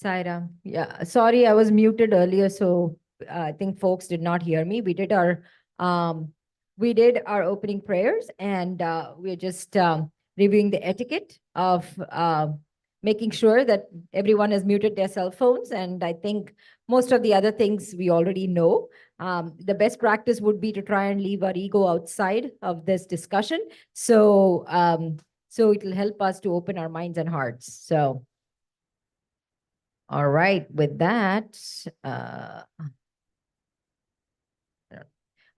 Saira. Yeah, sorry, I was muted earlier, so I think folks did not hear me. Um, we did our opening prayers, and we're just reviewing the etiquette of making sure that everyone has muted their cell phones. And I think most of the other things we already know. The best practice would be to try and leave our ego outside of this discussion. So it will help us to open our minds and hearts. So. All right, with that,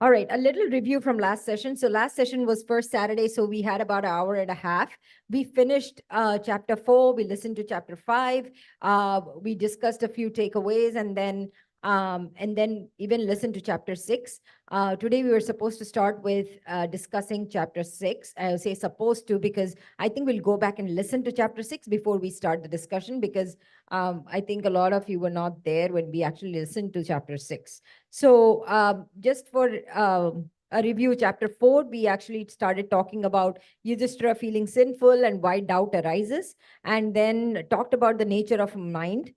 all right, a little review from last session. So last session was first Saturday, so we had about an hour and a half. We finished chapter 4, we listened to chapter 5, we discussed a few takeaways, and then even listened to chapter 6. Today we were supposed to start with discussing chapter 6. I say supposed to because I think we'll go back and listen to chapter 6 before we start the discussion, because I think a lot of you were not there when we actually listened to chapter 6. So just for a review, chapter 4, we actually started talking about Yudhishthira feeling sinful and why doubt arises, and then talked about the nature of mind,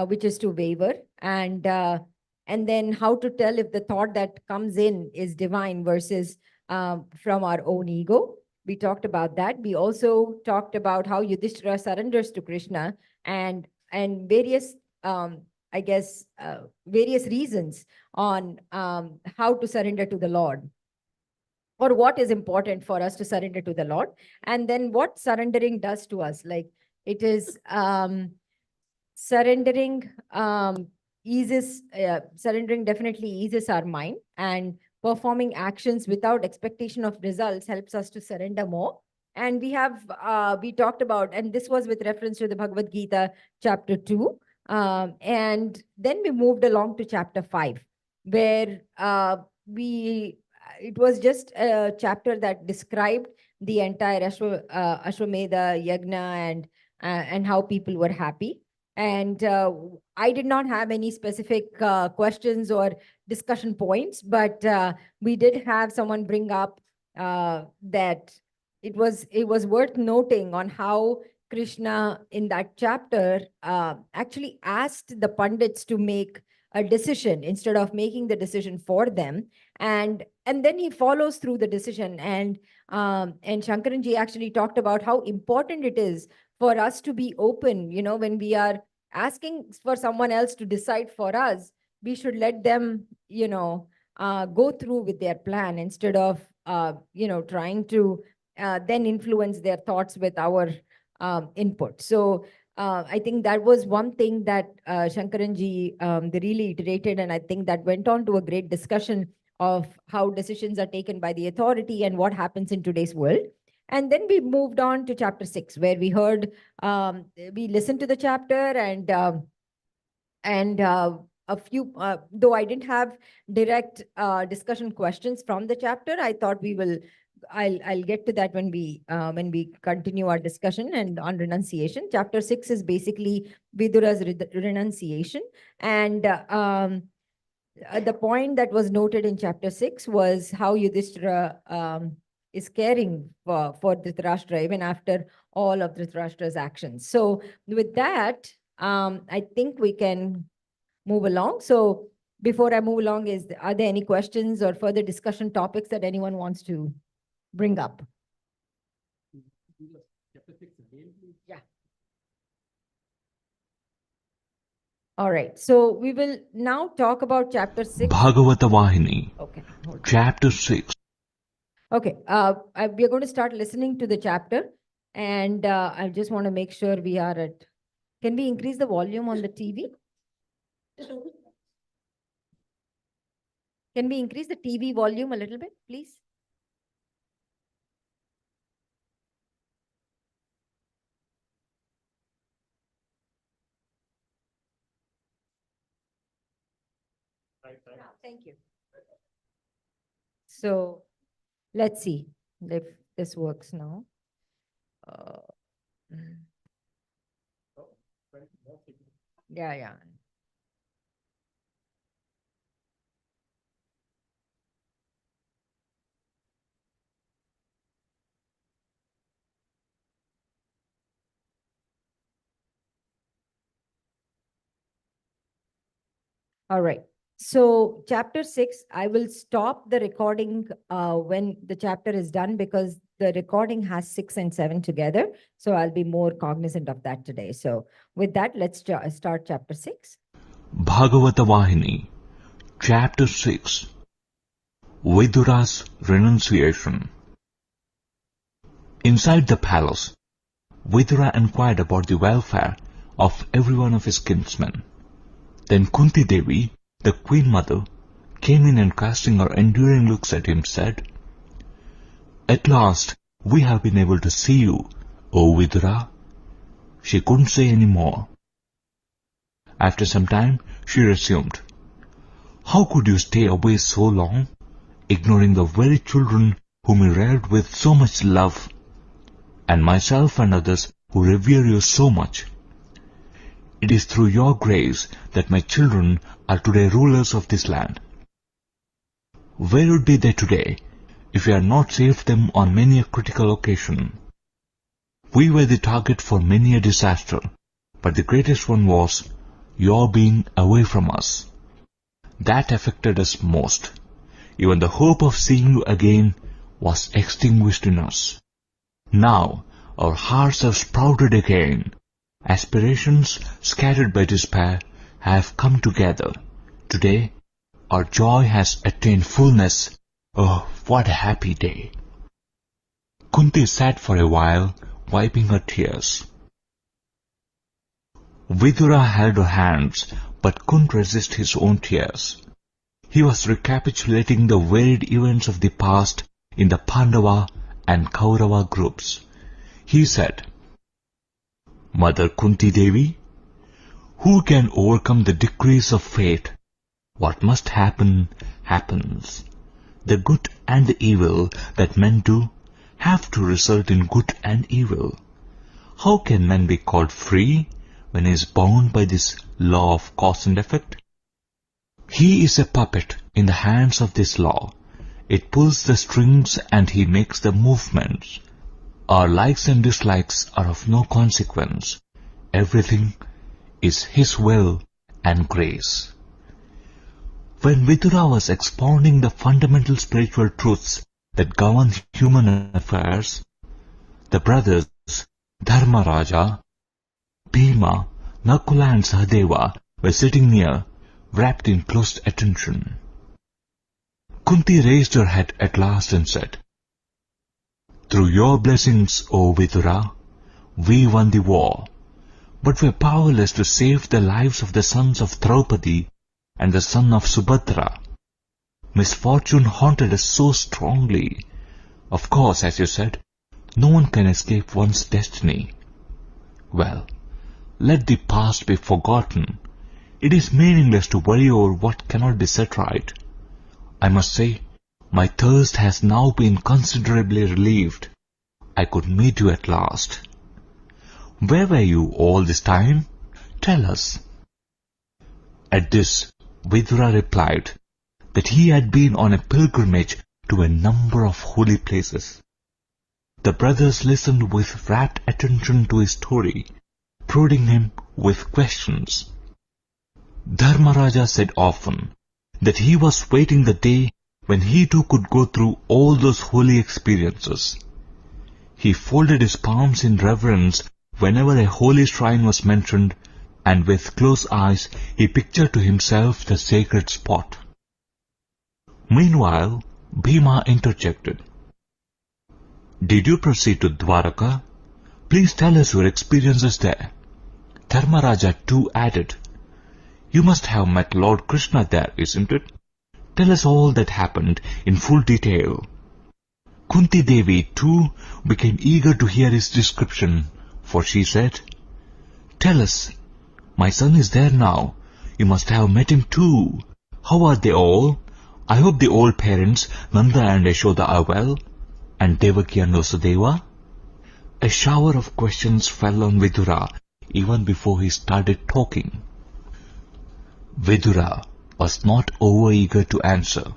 which is to waver, and then how to tell if the thought that comes in is divine versus from our own ego. We talked about that. We also talked about how Yudhishthira surrenders to Krishna, and various I guess, various reasons on how to surrender to the Lord, or what is important for us to surrender to the Lord, and then what surrendering does to us. Like it is surrendering surrendering definitely eases our mind, and performing actions without expectation of results helps us to surrender more. And we talked about, and this was with reference to the Bhagavad Gita chapter 2. And then we moved along to chapter 5, where it was just a chapter that described the entire Ashwamedha Yagna, and how people were happy. And I did not have any specific questions or discussion points, but we did have someone bring up that it was worth noting on how Krishna in that chapter actually asked the Pandits to make a decision instead of making the decision for them, and then he follows through the decision. And Shankaranji actually talked about how important it is for us to be open. When we are asking for someone else to decide for us, we should let them go through with their plan instead of trying to then influence their thoughts with our input. So I think that was one thing that Shankaranji they really iterated, and I think that went on to a great discussion of how decisions are taken by the authority and what happens in today's world. And then we moved on to chapter 6, where we listened to the chapter, and a few, though I didn't have direct discussion questions from the chapter, I thought I'll get to that when we continue our discussion and on renunciation. Chapter 6 is basically Vidura's renunciation, and the point that was noted in chapter 6 was how Yudhishthira is caring for Dhritarashtra even after all of Dhritarashtra's actions. So with that, I think we can move along. So before I move along, are there any questions or further discussion topics that anyone wants to bring up? Yeah. All right. So we will now talk about chapter 6. Bhagavatha Vahini. Okay. Chapter 6. Okay. We are going to start listening to the chapter, and I just want to make sure we are at. Can we increase the volume on the TV? Can we increase the TV volume a little bit, please? Thank you. So let's see if this works now. Mm. Yeah, yeah. All right. So chapter 6, I will stop the recording when the chapter is done because the recording has 6 and 7 together. So I'll be more cognizant of that today. So with that, let's start chapter 6. Bhagavatha Vahini, Chapter 6, Vidura's Renunciation. Inside the palace, Vidura inquired about the welfare of every one of his kinsmen. Then Kunti Devi, the queen mother, came in and casting her enduring looks at him said, "At last we have been able to see you, O Vidura." She couldn't say any more. After some time, she resumed, "How could you stay away so long, ignoring the very children whom you reared with so much love, and myself and others who revere you so much? It is through your grace that my children are today rulers of this land. Where would be they today if we had not saved them on many a critical occasion? We were the target for many a disaster, but the greatest one was your being away from us. That affected us most. Even the hope of seeing you again was extinguished in us. Now our hearts have sprouted again. Aspirations scattered by despair have come together. Today our joy has attained fullness. Oh, what a happy day!" Kunti sat for a while, wiping her tears. Vidura held her hands, but couldn't resist his own tears. He was recapitulating the varied events of the past in the Pandava and Kaurava groups. He said, "Mother Kunti Devi, who can overcome the decrees of fate? What must happen, happens. The good and the evil that men do have to result in good and evil. How can man be called free when he is bound by this law of cause and effect? He is a puppet in the hands of this law. It pulls the strings and he makes the movements. Our likes and dislikes are of no consequence. Everything is his will and grace." When Vidura was expounding the fundamental spiritual truths that govern human affairs, the brothers Dharmaraja, Bhima, Nakula and Sahadeva were sitting near, wrapped in close attention. Kunti raised her head at last and said, "Through your blessings, O Vidura, we won the war, but were powerless to save the lives of the sons of Draupadi and the son of Subhadra. Misfortune haunted us so strongly. Of course, as you said, no one can escape one's destiny. Well, let the past be forgotten. It is meaningless to worry over what cannot be set right. I must say, my thirst has now been considerably relieved. I could meet you at last. Where were you all this time? Tell us." At this, Vidura replied that he had been on a pilgrimage to a number of holy places. The brothers listened with rapt attention to his story, prodding him with questions. Dharmaraja said often that he was waiting the day when he too could go through all those holy experiences. He folded his palms in reverence whenever a holy shrine was mentioned, and with closed eyes he pictured to himself the sacred spot. Meanwhile, Bhima interjected, "Did you proceed to Dwaraka? Please tell us your experiences there." Dharmaraja too added, "You must have met Lord Krishna there, isn't it? Tell us all that happened in full detail." Kunti Devi too became eager to hear his description, for she said, "Tell us, my son is there now. You must have met him too. How are they all? I hope the old parents, Nanda and Yashoda, are well, and Devaki and Vasudeva?" A shower of questions fell on Vidura even before he started talking. Vidura was not over-eager to answer.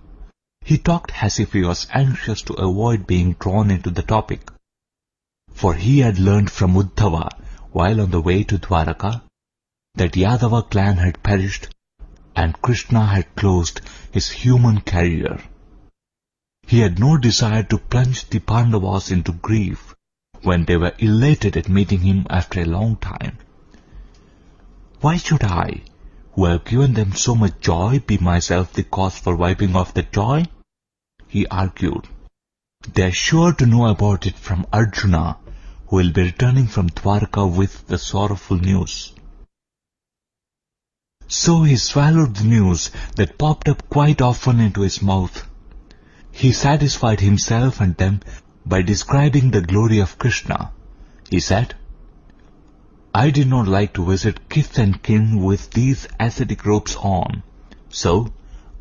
He talked as if he was anxious to avoid being drawn into the topic, for he had learned from Uddhava while on the way to Dwaraka that Yadava clan had perished and Krishna had closed his human career. He had no desire to plunge the Pandavas into grief when they were elated at meeting him after a long time. Why should I, who have given them so much joy, be myself the cause for wiping off that joy? He argued. They are sure to know about it from Arjuna, who will be returning from Dwarka with the sorrowful news. So he swallowed the news that popped up quite often into his mouth. He satisfied himself and them by describing the glory of Krishna. He said, I did not like to visit kith and kin with these ascetic robes on, so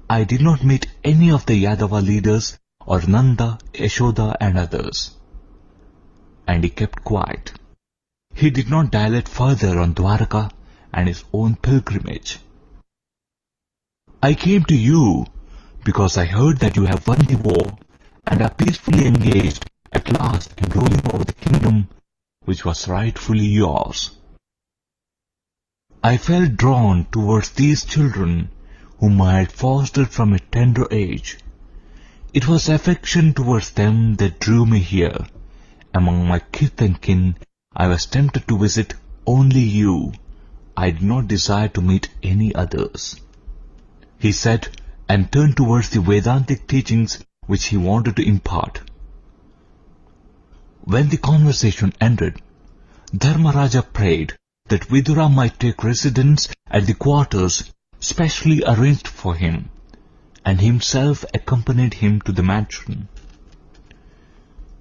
I did not meet any of the Yadava leaders or Nanda, Yashoda and others. And he kept quiet. He did not dilate further on Dwaraka and his own pilgrimage. I came to you because I heard that you have won the war and are peacefully engaged at last in ruling over the kingdom which was rightfully yours. I felt drawn towards these children whom I had fostered from a tender age. It was affection towards them that drew me here. Among my kith and kin, I was tempted to visit only you. I did not desire to meet any others. He said, and turned towards the Vedantic teachings which he wanted to impart. When the conversation ended, Dharmaraja prayed that Vidura might take residence at the quarters specially arranged for him, and himself accompanied him to the mansion.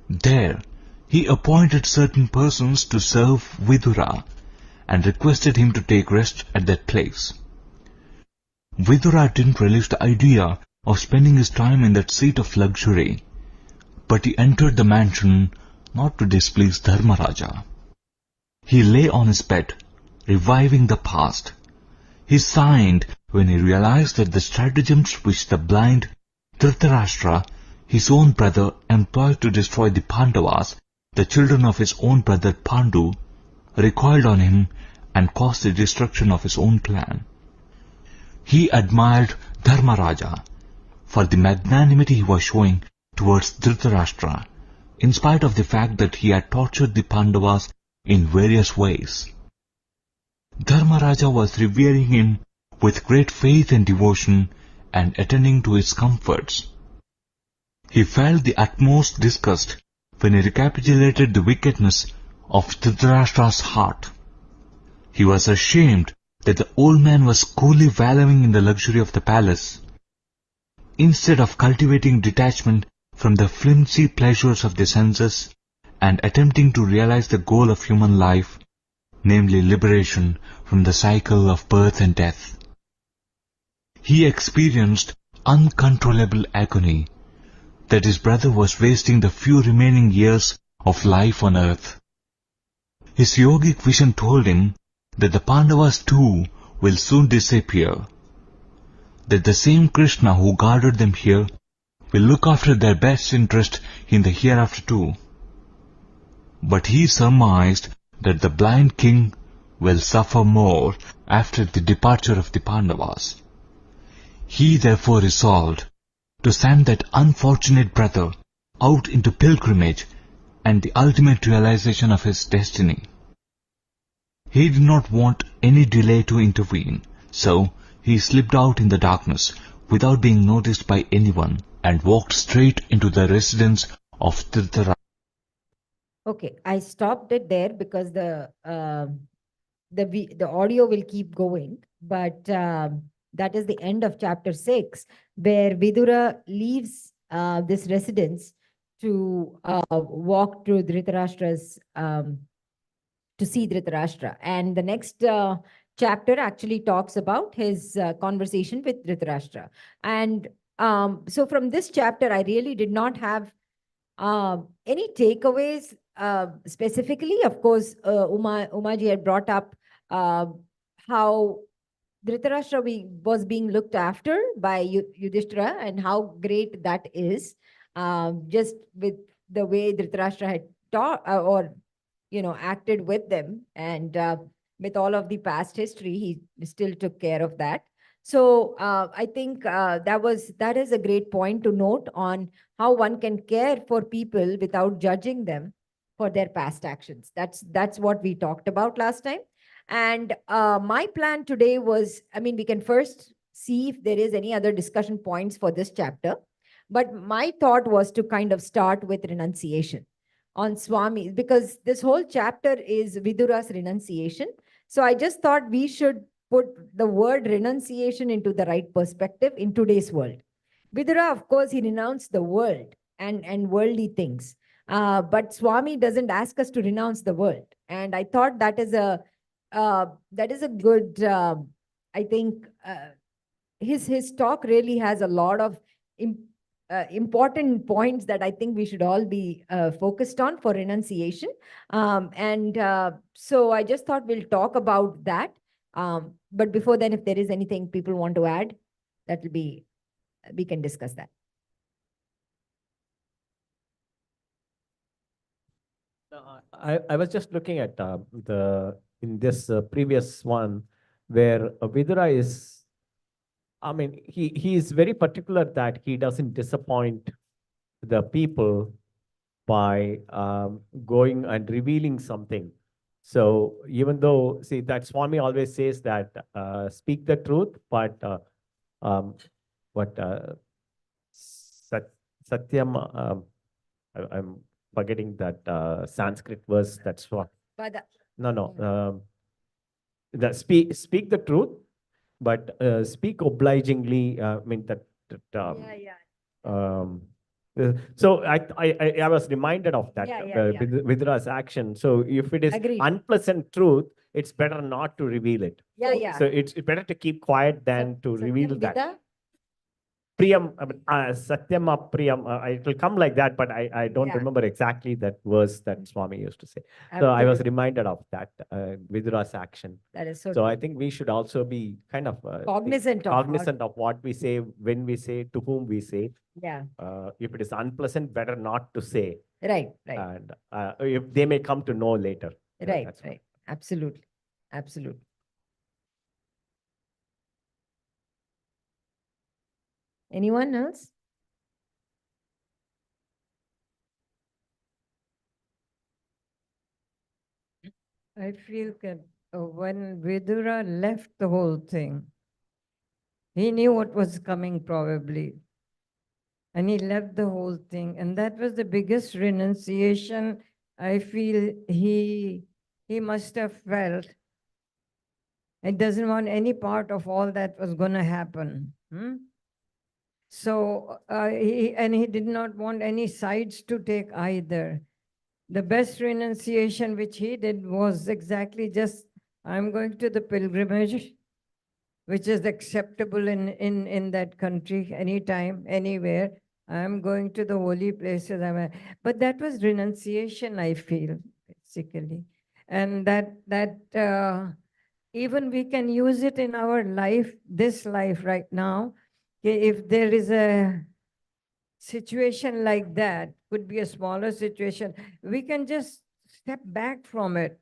There, he appointed certain persons to serve Vidura and requested him to take rest at that place. Vidura didn't relish the idea of spending his time in that seat of luxury, but he entered the mansion not to displease Dharmaraja. He lay on his bed, reviving the past. He sighed when he realized that the stratagems which the blind Dhritarashtra, his own brother, employed to destroy the Pandavas, the children of his own brother Pandu, recoiled on him and caused the destruction of his own clan. He admired Dharmaraja for the magnanimity he was showing towards Dhritarashtra, in spite of the fact that he had tortured the Pandavas in various ways. Dharmaraja was revering him with great faith and devotion and attending to his comforts. He felt the utmost disgust when he recapitulated the wickedness of Dhritarashtra's heart. He was ashamed that the old man was coolly wallowing in the luxury of the palace, instead of cultivating detachment from the flimsy pleasures of the senses and attempting to realize the goal of human life, namely liberation from the cycle of birth and death. He experienced uncontrollable agony that his brother was wasting the few remaining years of life on earth. His yogic vision told him that the Pandavas too will soon disappear, that the same Krishna who guarded them here will look after their best interest in the hereafter too. But he surmised that the blind king will suffer more after the departure of the Pandavas. He therefore resolved to send that unfortunate brother out into pilgrimage and the ultimate realization of his destiny. He did not want any delay to intervene, so he slipped out in the darkness without being noticed by anyone and walked straight into the residence of Dhritarashtra. Okay, I stopped it there because the audio will keep going, but that is the end of chapter 6, where Vidura leaves this residence to walk to Dhritarashtra's to see Dhritarashtra, and the next chapter actually talks about his conversation with Dhritarashtra. And so from this chapter, I really did not have any takeaways specifically. Of course, Umaji had brought up how Dhritarashtra was being looked after by Yudhishthira and how great that is, just with the way Dhritarashtra had taught or acted with them, and with all of the past history, he still took care of that. So I think that is a great point to note on how one can care for people without judging them for their past actions. That's what we talked about last time. And my plan today was, I mean, we can first see if there is any other discussion points for this chapter. But my thought was to kind of start with renunciation on Swami, because this whole chapter is Vidura's renunciation. So I just thought we should put the word renunciation into the right perspective in today's world. Vidura, of course, he renounced the world and worldly things. But Swami doesn't ask us to renounce the world. And I thought that is a good, I think, his talk really has a lot of important points that I think we should all be focused on for renunciation. And so I just thought we'll talk about that. But before then, if there is anything people want to add, that will be, we can discuss that. I was just looking at in this previous one where Vidura is, I mean, he is very particular that he doesn't disappoint the people by going and revealing something. So even though, see, that Swami always says that speak the truth, but what Satyam, I'm forgetting that Sanskrit verse. That's what. But No. The speak the truth, but speak obligingly. I mean that. So I was reminded of that Vidura's action. So if it is unpleasant truth, it's better not to reveal it. So it's better to keep quiet than to reveal that. Priyam, Satyam Priyam, it will come like that, but I don't remember exactly that verse that Swami used to say. So I was reminded of that, Vidura's action. That is so I think we should also be kind of cognizant of what we say, when we say, to whom we say. Yeah. If it is unpleasant, better not to say. Right. And if they may come to know later. Right. Absolutely. Anyone else? I feel that when Vidura left the whole thing, he knew what was coming probably. And he left the whole thing. And that was the biggest renunciation I feel he must have felt. He doesn't want any part of all that was going to happen. So, he did not want any sides to take either. The best renunciation which he did was exactly just, I'm going to the pilgrimage, which is acceptable in that country, anytime, anywhere. I'm going to the holy places. But that was renunciation, I feel, basically. And that even we can use it in our life, this life right now. If there is a situation like that, could be a smaller situation, we can just step back from it.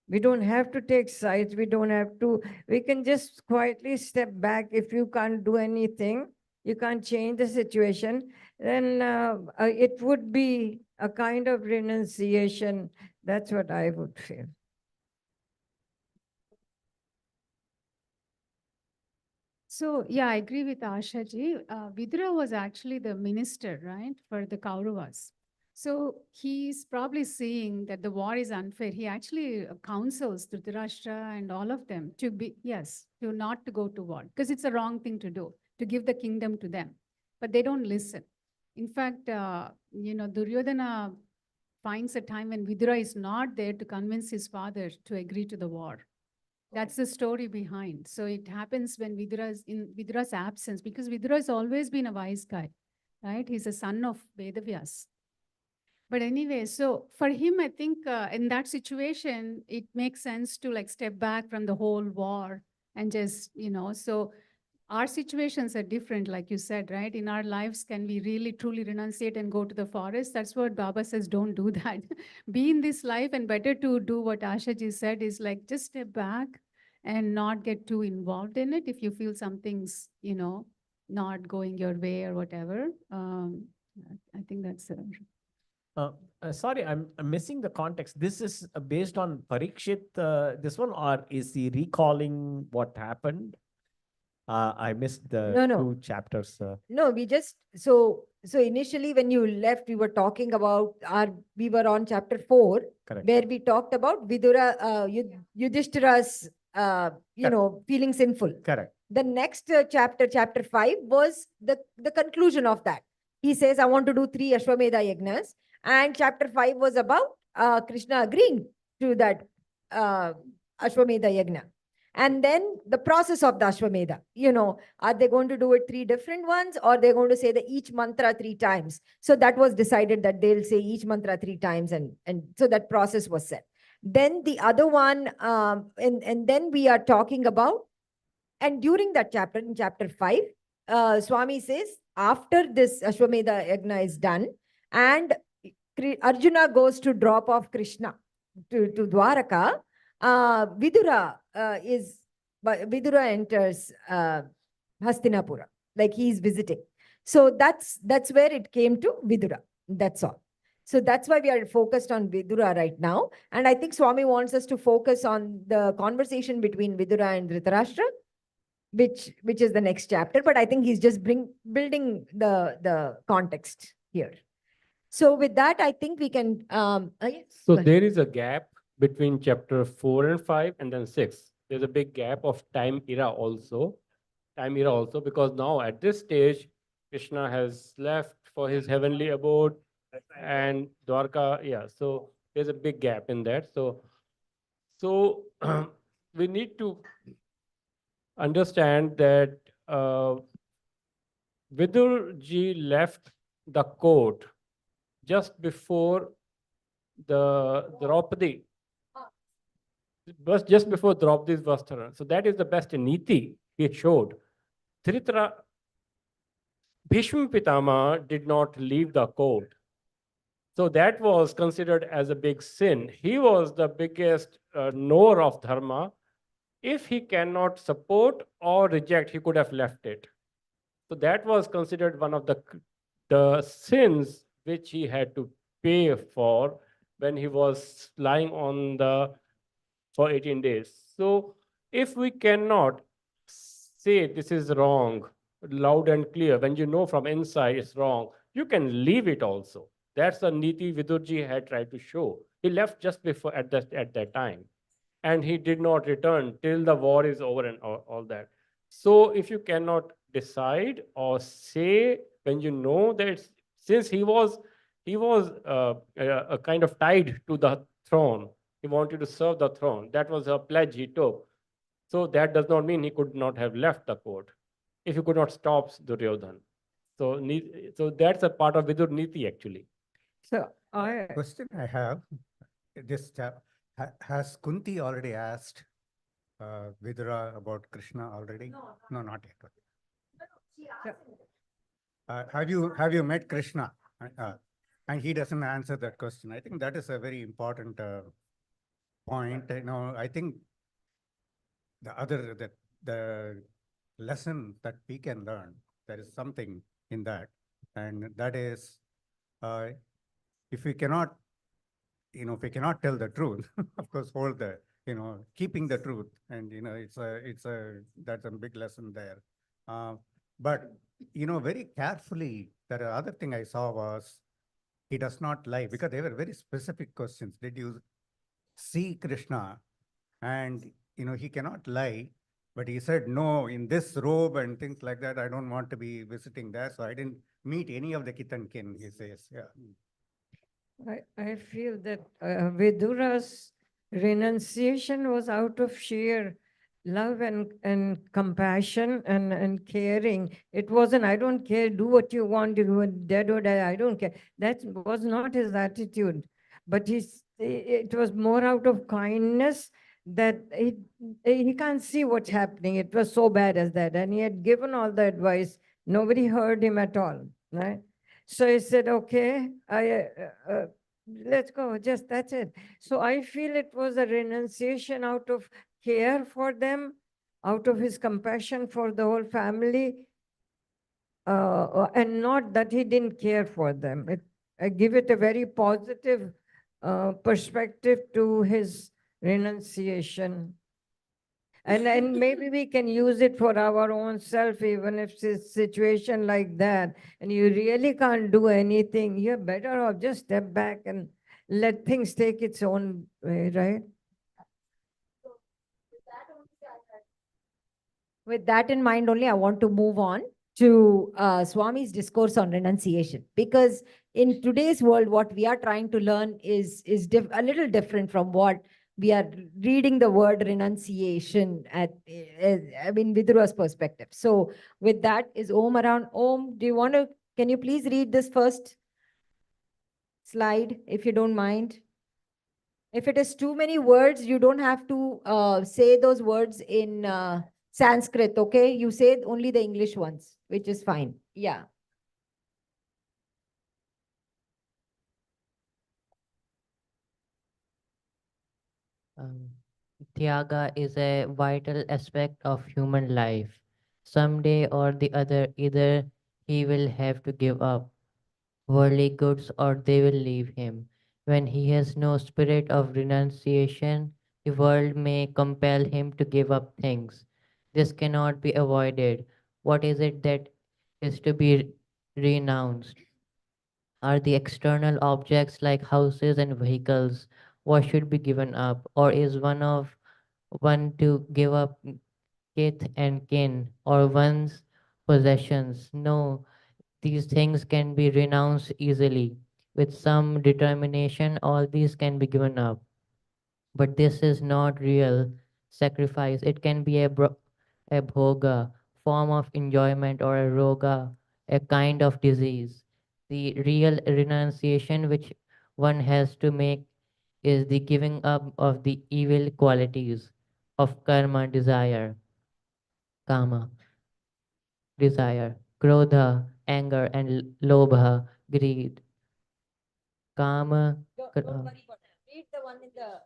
We don't have to take sides. We can just quietly step back. If you can't do anything, you can't change the situation, then it would be a kind of renunciation. That's what I would feel. So, yeah, I agree with Asha ji. Vidura was actually the minister, right, for the Kauravas. So he's probably seeing that the war is unfair. He actually counsels Dhritarashtra and all of them to not to go to war, because it's a wrong thing to do, to give the kingdom to them. But they don't listen. In fact, Duryodhana finds a time when Vidura is not there to convince his father to agree to the war. That's the story behind. So it happens when in Vidura's absence, because Vidura has always been a wise guy, right? He's a son of Vedavyas. But anyway, so for him, I think in that situation, it makes sense to step back from the whole war and just, so our situations are different, like you said, right? In our lives, can we really truly renunciate and go to the forest? That's what Baba says, don't do that. Be in this life, and better to do what Asha ji said is just step back and not get too involved in it if you feel something's, not going your way or whatever. I think that's Sorry, I'm missing the context. This is based on Parikshit, this one, or is he recalling what happened? I missed the No, no. two chapters. No, we just so initially when you left, we were talking about we were on chapter 4, Correct. where we talked about Vidura, Yudhishthira's, Correct. feeling sinful. Correct. The next chapter 5, was the conclusion of that. He says, I want to do 3 Ashwamedha yagnas. And chapter 5 was about Krishna agreeing to that Ashwamedha yagna. And then the process of the Ashwamedha, are they going to do it 3 different ones, or they're going to say the each mantra 3 times? So that was decided that they'll say each mantra 3 times. And so that process was set. Then the other one, and then we are talking about, and during that chapter, in chapter 5, Swami says, after this Ashwamedha Yagna is done, and Arjuna goes to drop off Krishna to Dwaraka, Vidura enters Hastinapura, like he's visiting. So that's where it came to Vidura. That's all. So that's why we are focused on Vidura right now. And I think Swami wants us to focus on the conversation between Vidura and Dhritarashtra, which is the next chapter. But I think he's just building the context here. So with that, I think we can. Yes, So go ahead. there is a gap between chapter 4 and 5 and then 6. There's a big gap of time era also. Because now at this stage, Krishna has left for his heavenly abode and Dwarka. Yeah, so there's a big gap in that. So we need to understand that Vidur ji left the court just before the Draupadi, just before Draupadi's Vastara. So that is the best niti he showed. Bhishma Pitama did not leave the court. So that was considered as a big sin. He was the biggest knower of dharma. If he cannot support or reject, he could have left it. So that was considered one of the sins which he had to pay for when he was lying on for 18 days. So if we cannot say this is wrong, loud and clear, when you know from inside it's wrong, you can leave it also. That's the niti Vidurji had tried to show. He left just before at that time. And he did not return till the war is over and all that. So if you cannot decide or say when you know that since he was a kind of tied to the throne, he wanted to serve the throne. That was a pledge he took. So that does not mean he could not have left the court if he could not stop Duryodhan. So that's a part of Vidur Niti actually. So Question I have, this has Kunti already asked Vidura about Krishna already? No, not yet. Have you met Krishna? And he doesn't answer that question. I think that is a very important point. I think the lesson that we can learn, there is something in that, and that is if we cannot tell the truth, of course, hold the, keeping the truth, and that's a big lesson there. But very carefully, the other thing I saw was he does not lie, because they were very specific questions. Did you see Krishna? And he cannot lie, but he said no, in this robe and things like that, I don't want to be visiting there, so I didn't meet any of the kith and kin, he says. Yeah. I feel that Vidura's renunciation was out of sheer love and compassion and caring. It wasn't, I don't care, do what you want, you are dead or die, I don't care. That was not his attitude. But it was more out of kindness that he can't see what's happening. It was so bad as that. And he had given all the advice. Nobody heard him at all, right? So he said, okay, let's go, just that's it. So I feel it was a renunciation out of care for them, out of his compassion for the whole family, and not that he didn't care for them. I give it a very positive perspective to his renunciation. And maybe we can use it for our own self, even if it's a situation like that, and you really can't do anything, you're better off just step back and let things take its own way, right? With that in mind only, I want to move on to Swami's discourse on renunciation, because in today's world, what we are trying to learn is a little different from what we are reading the word renunciation at, I mean, Vidura's perspective. So with that, is Om around? Om, can you please read this first slide, if you don't mind? If it is too many words, you don't have to say those words in Sanskrit, okay? You say only the English ones, which is fine. Yeah. Um, Tyaga is a vital aspect of human life. Someday or the other, either he will have to give up worldly goods or they will leave him. When he has no spirit of renunciation, the world may compel him to give up things. This cannot be avoided. What is it that is to be renounced? Are the external objects like houses and vehicles what should be given up, or is one to give up kith and kin or one's possessions? No, these things can be renounced easily. With some determination, all these can be given up. But this is not real sacrifice. It can be a bhoga, form of enjoyment, or a roga, a kind of disease. The real renunciation which one has to make is the giving up of the evil qualities of karma, kama, desire, krodha, anger, and lobha, greed. Kama, Don't worry about that. Read the one in the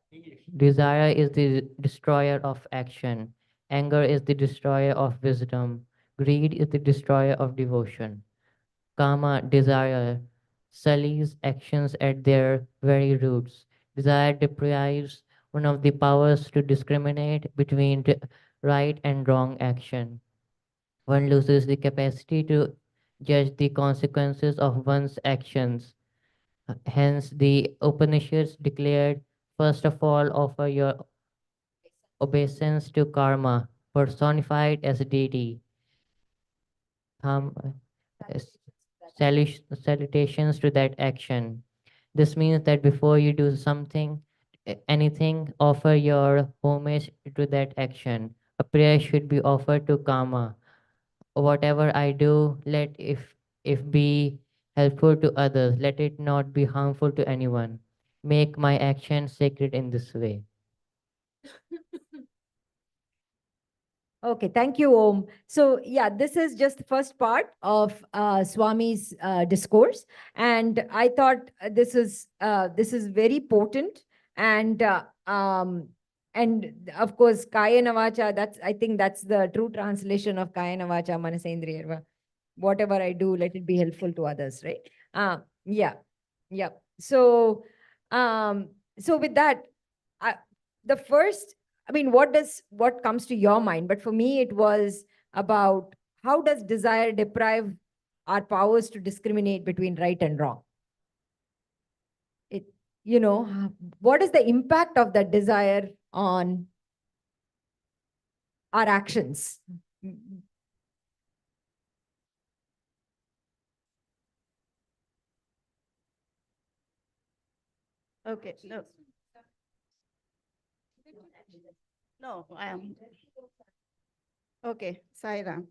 desire is the destroyer of action. Anger is the destroyer of wisdom. Greed is the destroyer of devotion. Kama, desire, sullies actions at their very roots. Desire deprives one of the powers to discriminate between right and wrong action. One loses the capacity to judge the consequences of one's actions. Hence, the Upanishads declared, first of all, offer your obeisance to karma, personified as a deity. As salutations to that action. This means that before you do something, anything, offer your homage to that action. A prayer should be offered to karma. Whatever I do, let if be helpful to others, let it not be harmful to anyone. Make my action sacred in this way. Okay, thank you, Om. So yeah, this is just the first part of Swami's discourse, and I thought this is very potent, and of course Kaya Navacha. That's, I think that's the true translation of Kaya Navacha Manasendriyarva. Whatever I do, let it be helpful to others, right? Yeah, yeah. So so with that, the first, I mean, what comes to your mind? But for me, it was about how does desire deprive our powers to discriminate between right and wrong? It, what is the impact of that desire on our actions? Okay, no. No, I am. Okay, Sairam.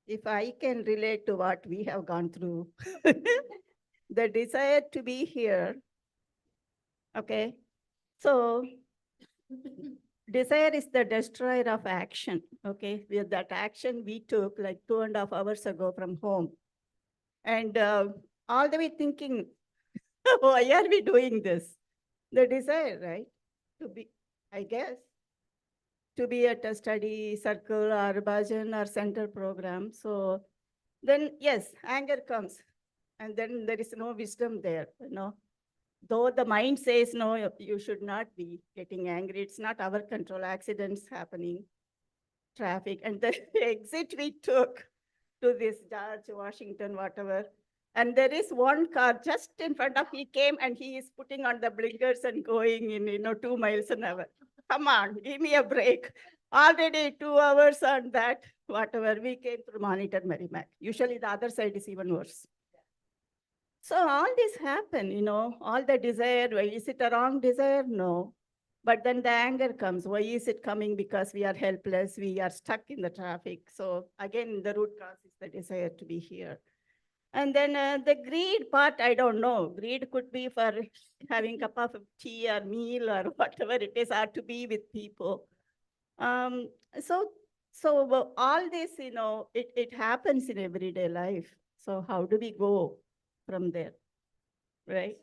If I can relate to what we have gone through, the desire to be here, okay? So desire is the destroyer of action, okay? With that action we took like 2.5 hours ago from home. And all the way thinking, why are we doing this? The desire, right? To be, I guess. to be at a study circle or bhajan or center program. So then, yes, anger comes. And then there is no wisdom there, you know. Though the mind says, no, you should not be getting angry. It's not our control, accidents happening, traffic. And the exit we took to this George Washington, whatever. And there is one car just in front of, he came and he is putting on the blinkers and going in, 2 miles an hour. Come on, give me a break. Already 2 hours on that, whatever, we came through Monitor Merrimack. Usually the other side is even worse. So all this happen, all the desire, why is it a wrong desire? No. But then the anger comes. Why is it coming? Because we are helpless, we are stuck in the traffic. So again, the root cause is the desire to be here. And then the greed part, I don't know. Greed could be for having a cup of tea or meal or whatever it is, or to be with people. So all this, it happens in everyday life. So how do we go from there, right?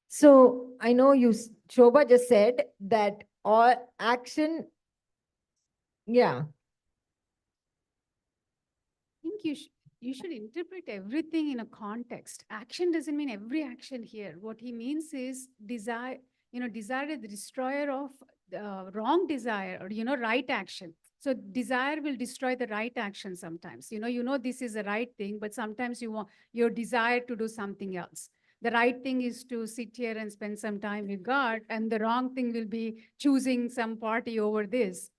So I know Shobha just said that all action, yeah. I think you should interpret everything in a context. Action doesn't mean every action here. What he means is desire, desire is the destroyer of wrong desire or, right action. So desire will destroy the right action sometimes. This is the right thing, but sometimes you want your desire to do something else. The right thing is to sit here and spend some time with God, and the wrong thing will be choosing some party over this.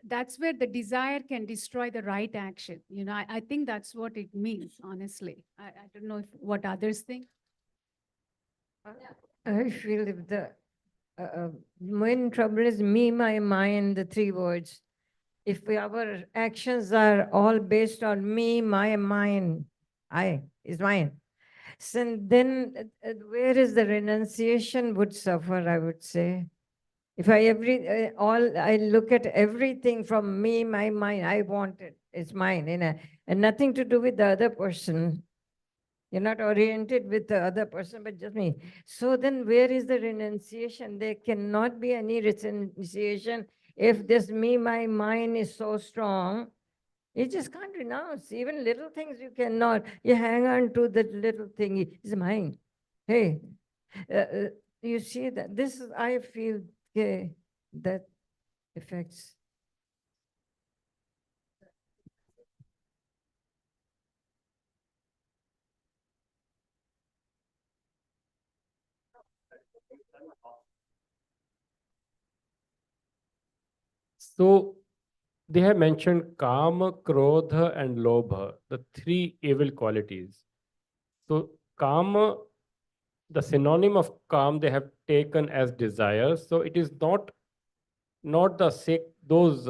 That's where the desire can destroy the right action. I think that's what it means, honestly. I don't know what others think. I feel if the main trouble is me, my mind, the 3 words. If our actions are all based on me, my mind, I is mine. So then where is the renunciation would suffer, I would say. If I I look at everything from me, my mind, I want it, it's mine, and nothing to do with the other person. You're not oriented with the other person, but just me. So then where is the renunciation? There cannot be any renunciation if this me, my mind is so strong. You just can't renounce. Even little things you cannot. You hang on to the little thing. It's mine. Hey, you see that this is, I feel, that affects. So they have mentioned Kama, Krodha, and Lobha, the 3 evil qualities. So Kama, the synonym of Kam, they have taken as desire. So it is not those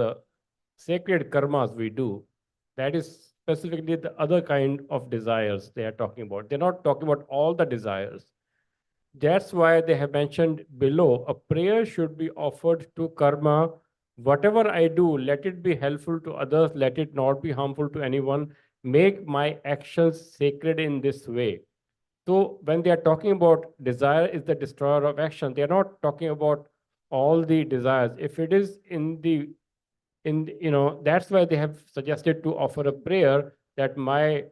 sacred karmas we do. That is specifically the other kind of desires they are talking about. They're not talking about all the desires. That's why they have mentioned below, a prayer should be offered to karma. Whatever I do, let it be helpful to others, let it not be harmful to anyone. Make my actions sacred in this way. So when they are talking about desire is the destroyer of action, they are not talking about all the desires. If it is that's why they have suggested to offer a prayer that my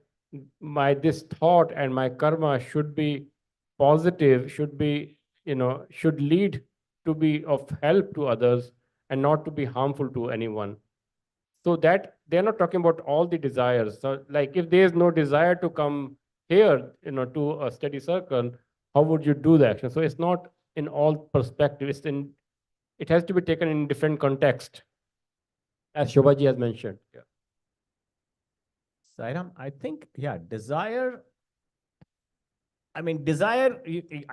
this thought and my karma should be positive, should lead to be of help to others and not to be harmful to anyone. So that they're not talking about all the desires. So like if there is no desire to come here, to a study circle, how would you do the action? So it's not in all perspective. It has to be taken in different context, as Shobhaji has mentioned. Yeah. Sairam, I think, desire. I mean, desire,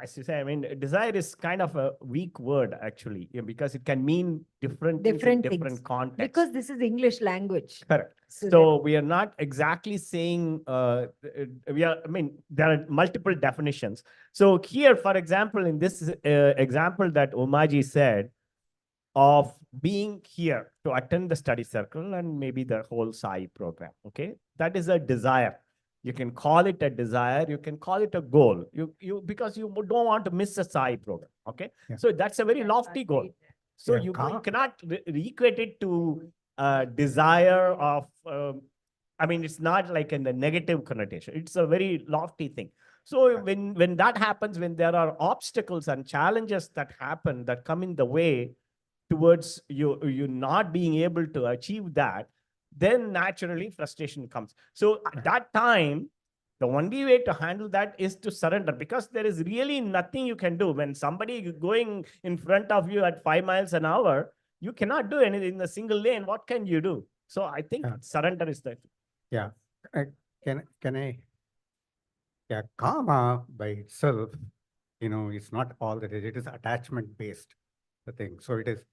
as you say, I mean, desire is kind of a weak word, actually, because it can mean different things in different things. contexts. Because this is English language. Correct. So we are not exactly saying, there are multiple definitions. So here, for example, in this example that Umaji said, of being here to attend the study circle and maybe the whole Sai program, okay? That is a desire. You can call it a desire, you can call it a goal, because you don't want to miss a Sai program, okay? Yeah. So that's a very lofty goal. So Yeah, you cannot equate it to desire of, I mean, it's not like in the negative connotation. It's a very lofty thing. So when that happens, when there are obstacles and challenges that happen, that come in the way towards you not being able to achieve that, then naturally frustration comes. So at that time, the only way to handle that is to surrender, because there is really nothing you can do. When somebody going in front of you at 5 miles an hour, you cannot do anything in a single lane. What can you do? So I think Yeah. surrender is the. Yeah. Can I? Yeah, karma by itself, it's not all that it is attachment based, the thing. So it is,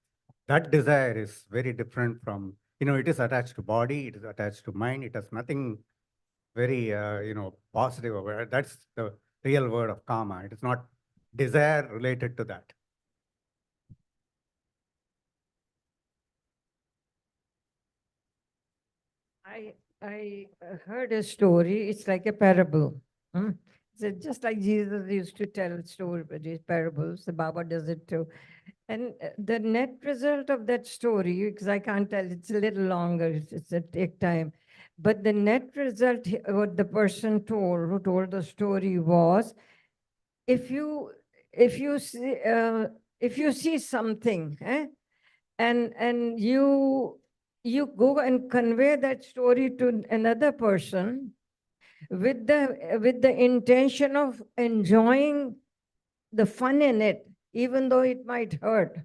that desire is very different from, it is attached to body, it is attached to mind, it has nothing very, positive over it. That's the real word of karma. It is not desire related to that. I heard a story. It's like a parable. Hmm? So just like Jesus used to tell story, these parables, the Baba does it too. And the net result of that story, because I can't tell, it's a little longer, a take time. But the net result, what the person told, who told the story was, if you if you see if you see something, and you go and convey that story to another person with the intention of enjoying the fun in it, even though it might hurt.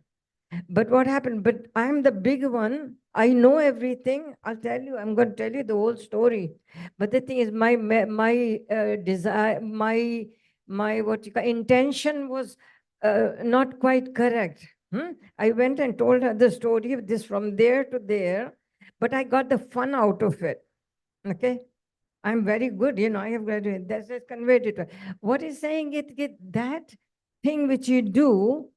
But what happened? But I'm the big one. I know everything. I'll tell you. I'm going to tell you the whole story. But the thing is, my desire, my what you call intention was not quite correct. I went and told her the story of this from there to there, but I got the fun out of it. Okay. I'm very good, I have graduated. That's just conveyed it. What is saying that thing which you do,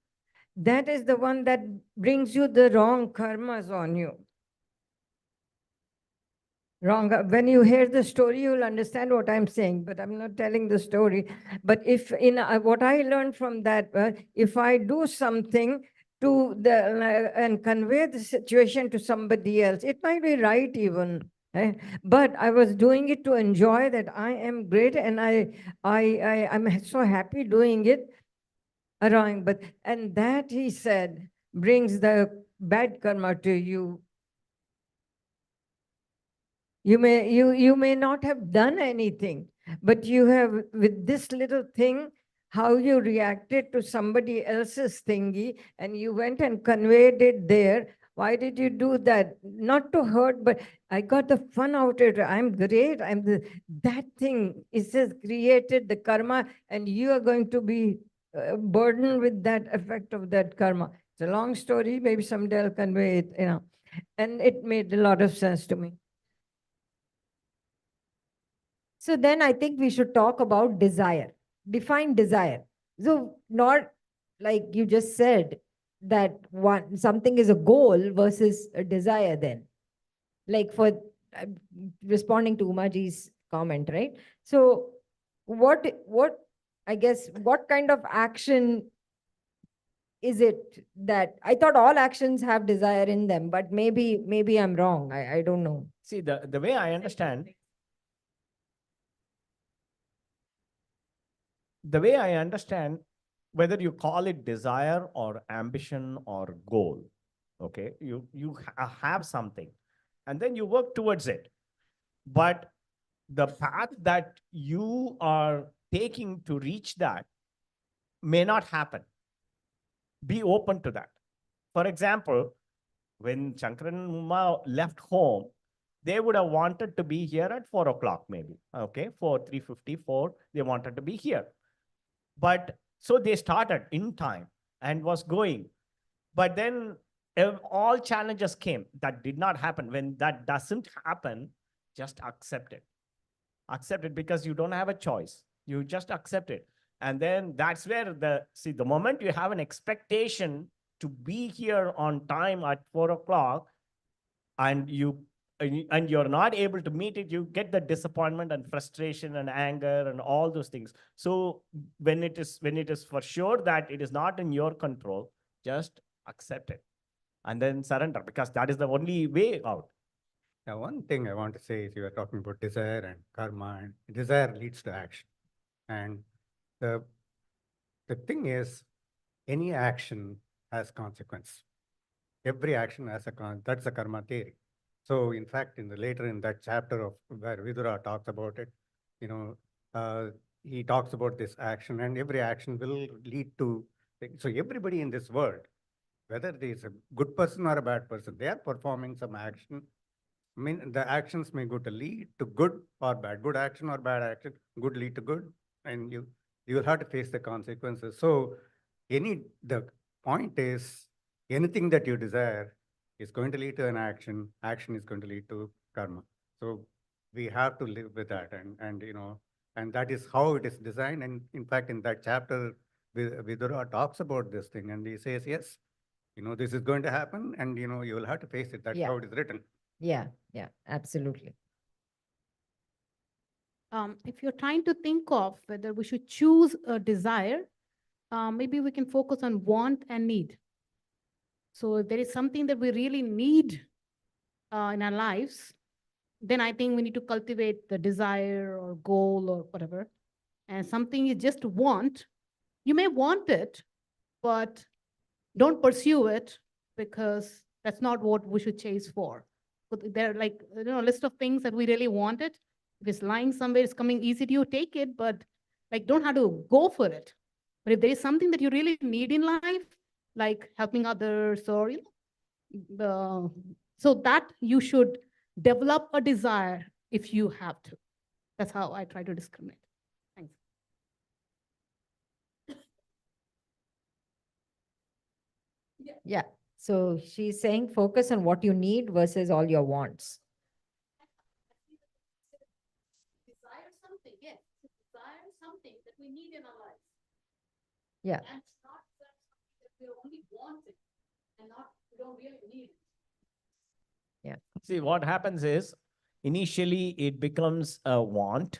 that is the one that brings you the wrong karmas on you. Wrong. When you hear the story, you'll understand what I'm saying, but I'm not telling the story. But if what I learned from that, if I do something to and convey the situation to somebody else, it might be right even. But I was doing it to enjoy that I am great, and I'm so happy doing it. Wrong, and that he said brings the bad karma to you. You may not have done anything, but you have, with this little thing, how you reacted to somebody else's thingy, and you went and conveyed it there. Why did you do that? Not to hurt, but I got the fun out of it. I'm great. That thing, it says, created the karma, and you are going to be burdened with that effect of that karma. It's a long story. Maybe someday I'll convey it, And it made a lot of sense to me. So then I think we should talk about desire. Define desire. So not like you just said that something is a goal versus a desire then. Like for responding to Umaji's comment, right? So what I guess what kind of action is it that I thought all actions have desire in them, but maybe I'm wrong. I don't know. See, the way I understand, whether you call it desire or ambition or goal, okay, you have something, and then you work towards it. But the path that you are taking to reach that may not happen. Be open to that. For example, when Shankaran and Uma left home, they would have wanted to be here at 4 o'clock, maybe. Okay, 3:54, they wanted to be here. But so they started in time and was going. But then all challenges came. That did not happen. When that doesn't happen, just accept it. Accept it, because you don't have a choice. You just accept it. And then that's where the moment you have an expectation to be here on time at 4 o'clock, and you're not able to meet it, you get the disappointment and frustration and anger and all those things. So when it is for sure that it is not in your control, just accept it. and then surrender, because that is the only way out. Now, one thing I want to say is you are talking about desire and karma, and desire leads to action. And the thing is, any action has consequence. Every action has that's the karma theory. So in fact, later in that chapter of where Vidura talks about it, you know, he talks about this action, and every action will lead to. So everybody in this world, whether they is a good person or a bad person, they are performing some action. I mean, the actions may go to lead to good or bad, good action or bad action, good lead to good, and you will have to face the consequences. So the point is, anything that you desire is going to lead to an action. Action is going to lead to karma. So we have to live with that, and that is how it is designed. And in fact, in that chapter, Vidura talks about this thing, and he says, yes, this is going to happen, and you will have to face it. That's Yeah. how it is written. Yeah, absolutely. If you're trying to think of whether we should choose a desire, maybe we can focus on want and need. So if there is something that we really need in our lives, then I think we need to cultivate the desire or goal or whatever. And something you just want, you may want it, but don't pursue it, because that's not what we should chase for. But there are a list of things that we really wanted. If it's lying somewhere, it's coming easy to you, take it, but don't have to go for it. But if there is something that you really need in life, like helping others or, so that you should develop a desire if you have to. That's how I try to discriminate. Thanks. Yeah. So she's saying focus on what you need versus all your wants. Desire something, yes. Desire something that we need in our lives. Yeah. And it's not something that we only want it and we don't really need it. Yeah. See, what happens is, initially it becomes a want,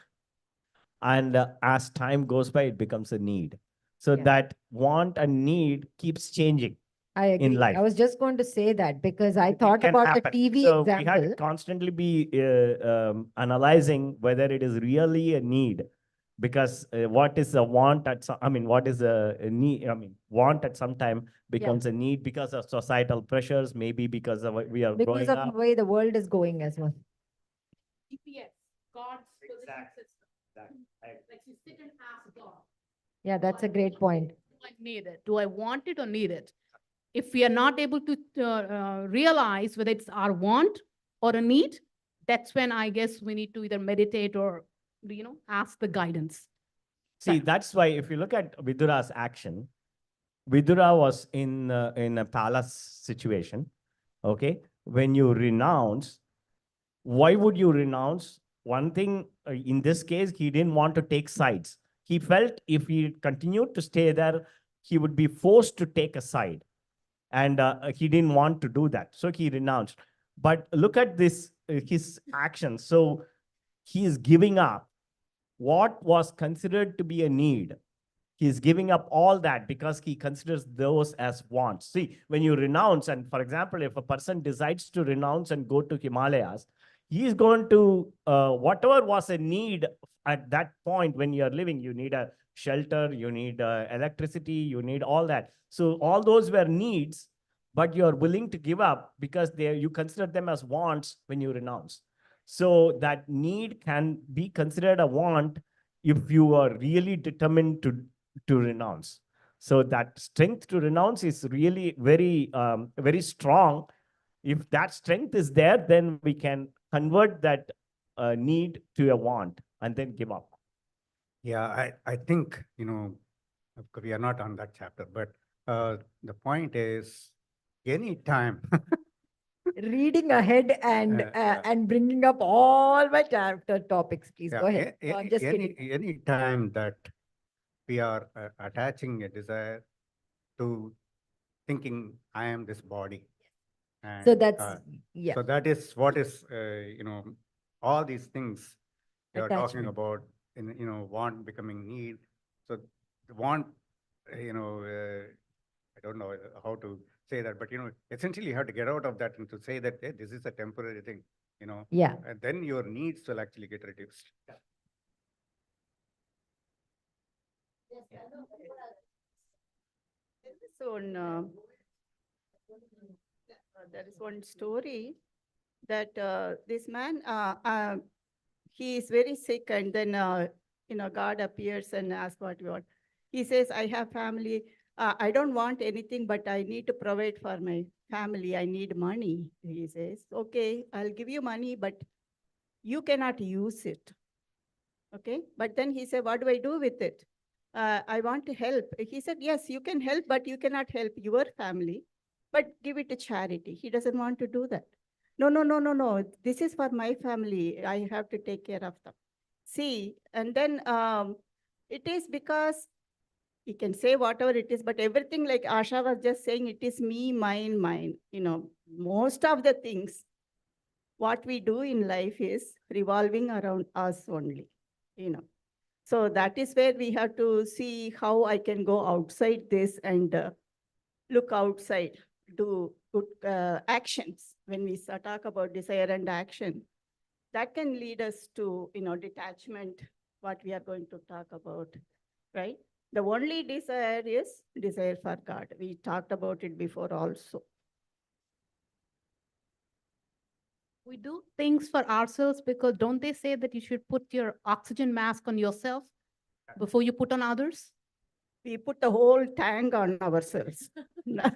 and as time goes by, it becomes a need. So Yeah. that want and need keeps changing. I agree. In life. I was just going to say that because I It thought can about happen. the TV So we had example. to constantly be analyzing whether it is really a need, because what is a want at some, what is a need? Want at some time becomes a need because of societal pressures, maybe because of what we are Because growing of up. the way the world is going as well. GPS, God's position Exactly. system. Like you sit and ask God. Yeah, that's a great point. Do I need it? Do I want it or need it? If we are not able to realize whether it's our want or a need, that's when I guess we need to either meditate or, ask the guidance. See, that's why if you look at Vidura's action, Vidura was in a palace situation. Okay, when you renounce, why would you renounce? One thing, in this case, he didn't want to take sides. He felt if he continued to stay there, he would be forced to take a side. And he didn't want to do that. So he renounced. But look at this, his actions. So he is giving up what was considered to be a need. He's giving up all that because he considers those as wants. See, when you renounce, and for example, if a person decides to renounce and go to Himalayas, he is going to, whatever was a need at that point when you're living, you need a shelter, you need electricity, you need all that. So all those were needs, but you're willing to give up because you consider them as wants when you renounce. So that need can be considered a want if you are really determined to renounce. So that strength to renounce is really very, very strong. If that strength is there, then we can convert that need to a want and then give up. Yeah, I think, we are not on that chapter, but the point is, any time. Reading ahead and bringing up all my chapter topics, please go ahead. No, I'm just kidding. Any time that we are attaching a desire to thinking I am this body. And, So that's, so that is what is, all these things you're talking Attachment. about, want becoming need. So the want, I don't know how to say that, but essentially you have to get out of that and to say that, hey, this is a temporary thing, Yeah. and then your needs will actually get reduced. There is one story that this man, he is very sick, and then God appears and asks what you want. He says, I have family. I don't want anything, but I need to provide for my family. I need money. He says, okay, I'll give you money, but you cannot use it. Okay. But then he said, what do I do with it? I want to help. He said, yes, you can help, but you cannot help your family, but give it to charity. He doesn't want to do that. No, no, no, no, no. This is for my family. I have to take care of them. See, and then it is because he can say whatever it is, but everything, like Asha was just saying, it is me, mine, mine. Most of the things, what we do in life is revolving around us only, So that is where we have to see how I can go outside this and look outside, do good actions. When we talk about desire and action, that can lead us to, detachment, what we are going to talk about, right? The only desire is desire for God. We talked about it before also. We do things for ourselves because don't they say that you should put your oxygen mask on yourself before you put on others? We put the whole tank on ourselves, No,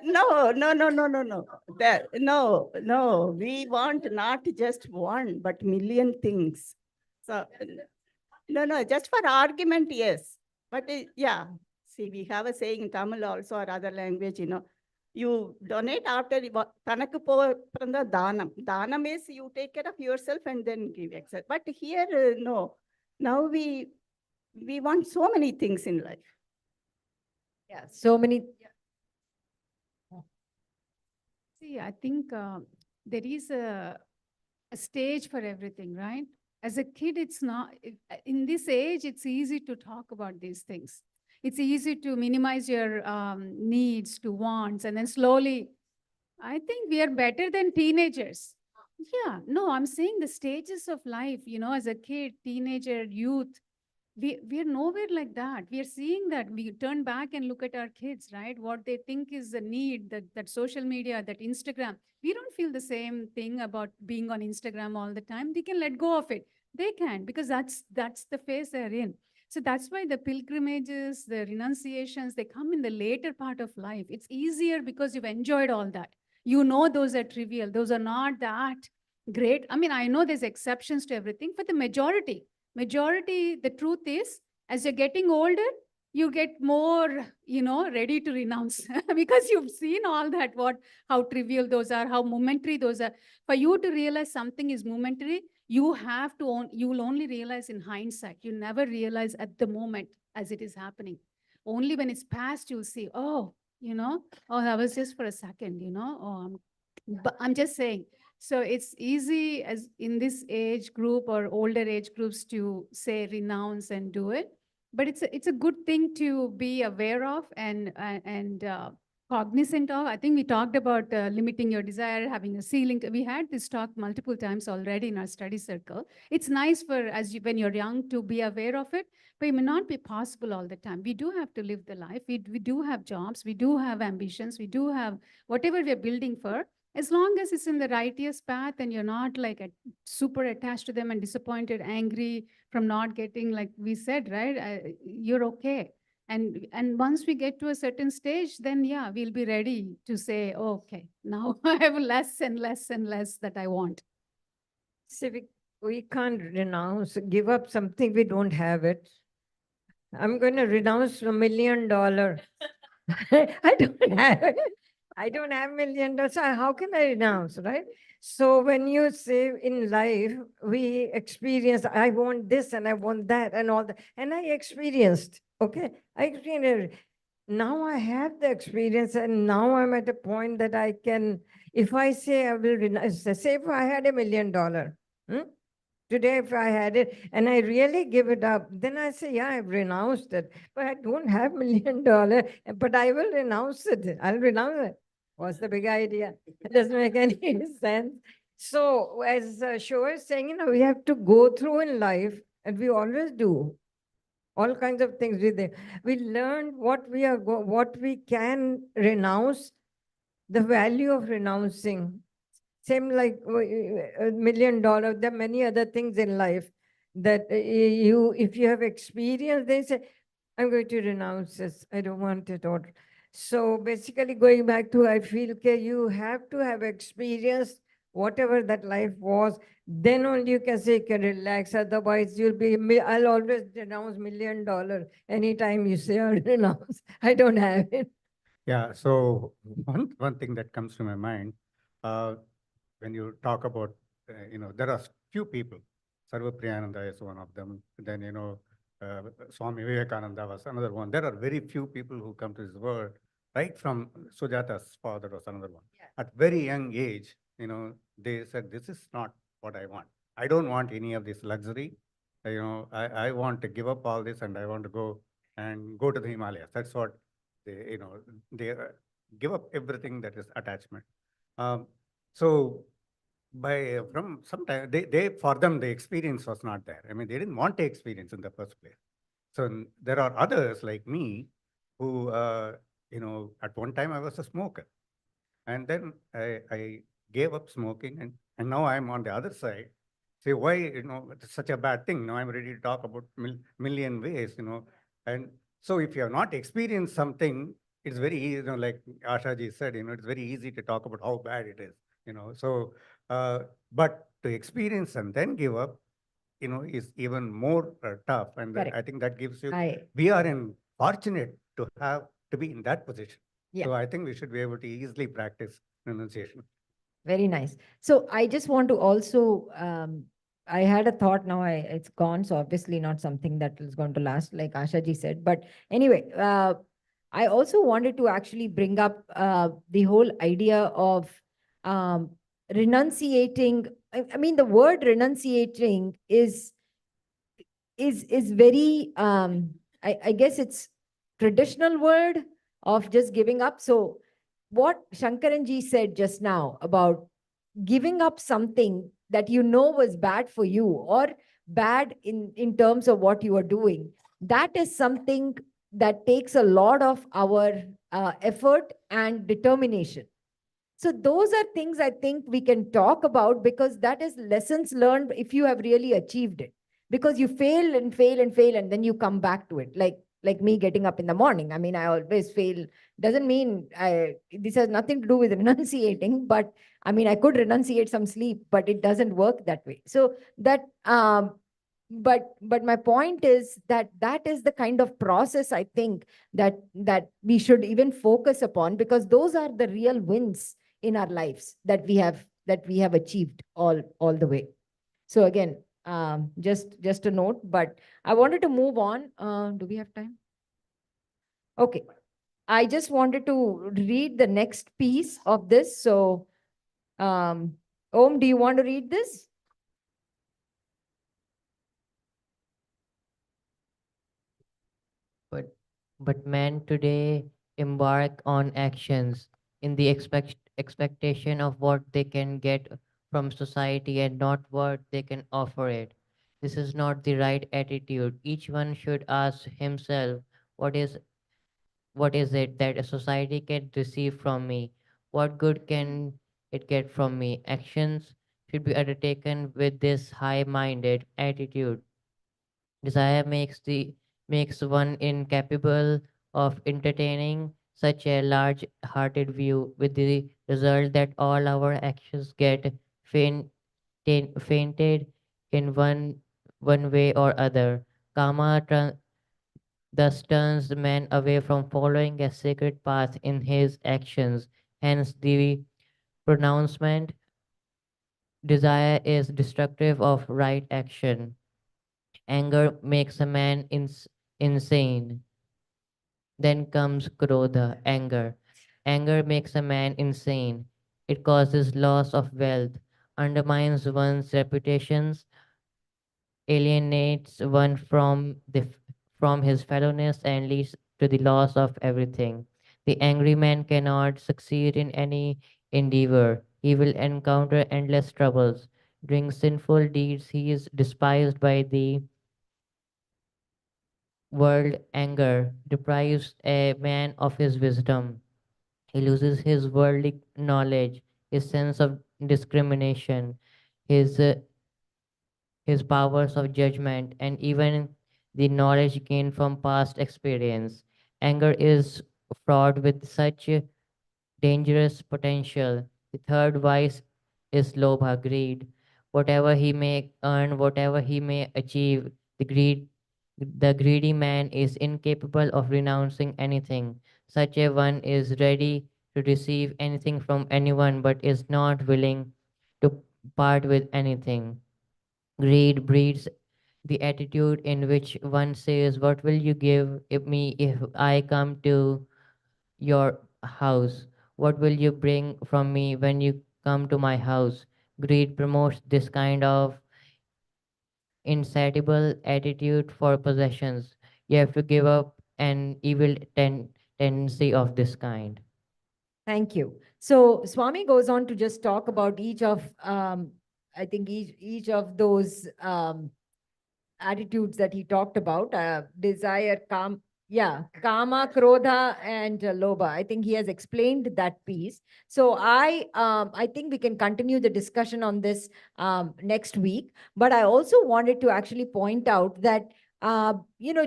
no, no, no, no, no, no. No. We want not just one, but million things. So, no, just for argument, yes. But yeah, see, we have a saying in Tamil also or other language, you donate after tanakku pranda danam. Danam is you take care of yourself and then give excess. But here, no. Now we want so many things in life. Yeah. So many. See, I think there is a stage for everything, right? As a kid, it's not, in this age, it's easy to talk about these things. It's easy to minimize your needs to wants, and then slowly, I think we are better than teenagers. Yeah, no, I'm saying the stages of life, as a kid, teenager, youth, we are nowhere like that. We are seeing that. We turn back and look at our kids, right? What they think is a need, that social media, that Instagram. We don't feel the same thing about being on Instagram all the time. We can let go of it. They can, because that's the phase they're in. So that's why the pilgrimages, the renunciations, they come in the later part of life. It's easier because you've enjoyed all that. Those are trivial. Those are not that great. I mean, I know there's exceptions to everything, but the majority, the truth is, as you're getting older, you get more, ready to renounce because you've seen all that, how trivial those are, how momentary those are. For you to realize something is momentary, you will only realize in hindsight. You never realize at the moment as it is happening. Only when it's past, you'll see, oh, that was just for a second, but I'm just saying. So it's easy as in this age group or older age groups to say renounce and do it, but it's a good thing to be aware of and cognizant of. I think we talked about limiting your desire, having a ceiling. We had this talk multiple times already in our study circle. It's nice for when you're young to be aware of it, but it may not be possible all the time. We do have to live the life. We do have jobs. We do have ambitions. We do have whatever we're building for. As long as it's in the righteous path and you're not like super attached to them and disappointed, angry from not getting, like we said, right? You're okay. And once we get to a certain stage, then yeah, we'll be ready to say, oh, okay, now I have less and less and less that I want. See, we can't renounce, give up something we don't have it. I'm going to renounce $1 million. I don't have it. I don't have $1 million. So how can I renounce, right? So when you say in life, we experience, I want this and I want that and all that. And I experienced, okay? I experienced. Now I have the experience and now I'm at a point that I can, if I say I will renounce, say if I had $1 million, Today, if I had it and I really give it up, then I say, yeah, I've renounced it. But I don't have $1 million, but I will renounce it. I'll renounce it. What's the big idea? It doesn't make any sense. So, as Sho is saying, we have to go through in life, and we always do all kinds of things with it. We learn what what we can renounce, the value of renouncing. Same like $1 million. There are many other things in life that if you have experienced, they say, I'm going to renounce this. I don't want it. Or so basically, going back to, I feel, okay, you have to have experienced whatever that life was. Then only you can say you can relax. Otherwise, you'll be. I'll always renounce $1 million anytime you say I'll renounce. I don't have it. Yeah, so one thing that comes to my mind, uh, when you talk about, there are few people. Sarva Priyananda is one of them. Then, Swami Vivekananda was another one. There are very few people who come to this world, right from Sujata's father was another one. Yeah. At very young age, they said, this is not what I want. I don't want any of this luxury. I want to give up all this and I want to go to the Himalayas. That's what they give up everything that is attachment. So from some time, they for them the experience was not there. I mean, they didn't want the experience in the first place. So there are others like me who, at one time I was a smoker, and then I gave up smoking, and now I'm on the other side. Say why it's such a bad thing. Now I'm ready to talk about million ways, and so if you have not experienced something, it's very easy. Like Ashaji said, it's very easy to talk about how bad it is. So but to experience and then give up, is even more tough. And Correct. I think that gives you. I We are fortunate to be in that position. Yeah. So I think we should be able to easily practice renunciation. Very nice. So I just want to also, I had a thought now, it's gone. So obviously not something that is going to last, like Asha ji said. But anyway, I also wanted to actually bring up the whole idea of um, renunciating. I mean, the word renunciating is very, I guess it's traditional word of just giving up. So what Shankaranji said just now about giving up something that you know was bad for you or bad in terms of what you are doing, that is something that takes a lot of our effort and determination. So those are things I think we can talk about, because that is lessons learned if you have really achieved it. Because you fail and fail and fail, and then you come back to it. Like me getting up in the morning. I mean, I always fail. Doesn't mean this has nothing to do with renunciating, but I mean, I could renunciate some sleep, but it doesn't work that way. So that but my point is that that is the kind of process I think that we should even focus upon, because those are the real wins in our lives that we have achieved all the way. So again, just a note, but I wanted to move on. Do we have time? Okay. I just wanted to read the next piece of this. So, Om, do you want to read this? But men today embark on actions in the expectation of what they can get from society and not what they can offer it. This is not the right attitude. Each one should ask himself, what is what is it that a society can receive from me? What good can it get from me? Actions should be undertaken with this high-minded attitude. Desire makes one incapable of entertaining such a large-hearted view, with the result that all our actions get fainted in one way or other. Thus turns the man away from following a sacred path in his actions. Hence, the pronouncement desire is destructive of right action. Anger makes a man insane. Then comes krodha, anger. Anger makes a man insane. It causes loss of wealth, undermines one's reputations, alienates one from his fellowness and leads to the loss of everything. The angry man cannot succeed in any endeavor. He will encounter endless troubles. Doing sinful deeds, he is despised by the world. Anger deprives a man of his wisdom. He loses his worldly knowledge, his sense of discrimination, his his powers of judgment, and even the knowledge gained from past experience. Anger is fraught with such dangerous potential. The third vice is lobha, greed. Whatever he may earn, whatever he may achieve, the greedy man is incapable of renouncing anything. Such a one is ready to receive anything from anyone but is not willing to part with anything. Greed breeds the attitude in which one says, "What will you give me if I come to your house? What will you bring from me when you come to my house?" Greed promotes this kind of insatiable attitude for possessions. You have to give up an evil tendency of this kind. Thank you. So Swami goes on to just talk about each of, I think each of those attitudes that he talked about, desire, kama, krodha, and lobha. I think he has explained that piece. So I think we can continue the discussion on this next week. But I also wanted to actually point out that,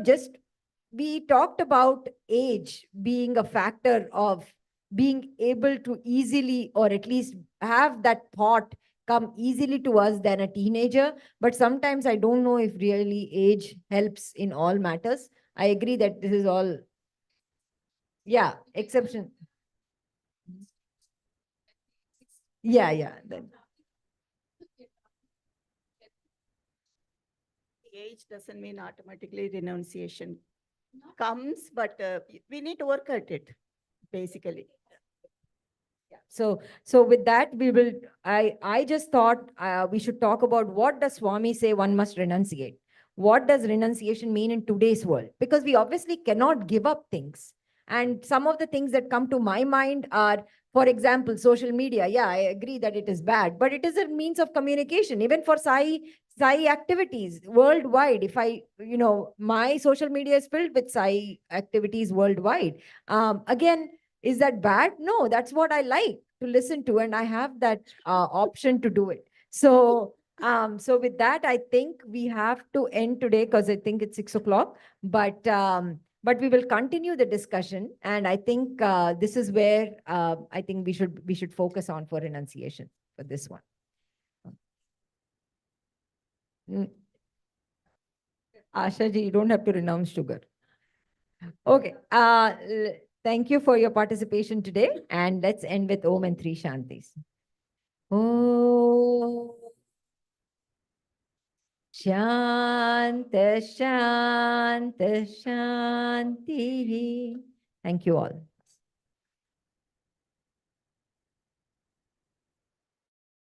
just we talked about age being a factor of being able to easily, or at least have that thought come easily to us than a teenager. But sometimes I don't know if really age helps in all matters. I agree that this is all, yeah, exception. Yeah. Then. Age doesn't mean automatically renunciation comes, but we need to work at it, basically. Yeah. So with that, we will. I just thought we should talk about what does Swami say one must renunciate. What does renunciation mean in today's world? Because we obviously cannot give up things. And some of the things that come to my mind are, for example, social media. Yeah, I agree that it is bad, but it is a means of communication, even for Sai activities worldwide. If my social media is filled with Sai activities worldwide. Again, is that bad? No, that's what I like to listen to, and I have that option to do it. So with that, I think we have to end today because I think it's 6 o'clock. But we will continue the discussion, and I think this is where I think we should focus on for renunciation for this one. Asha ji, you don't have to renounce sugar. Okay. Thank you for your participation today. And let's end with Om and Three Shantis. Om Shanta Shanta Shanti. Thank you all.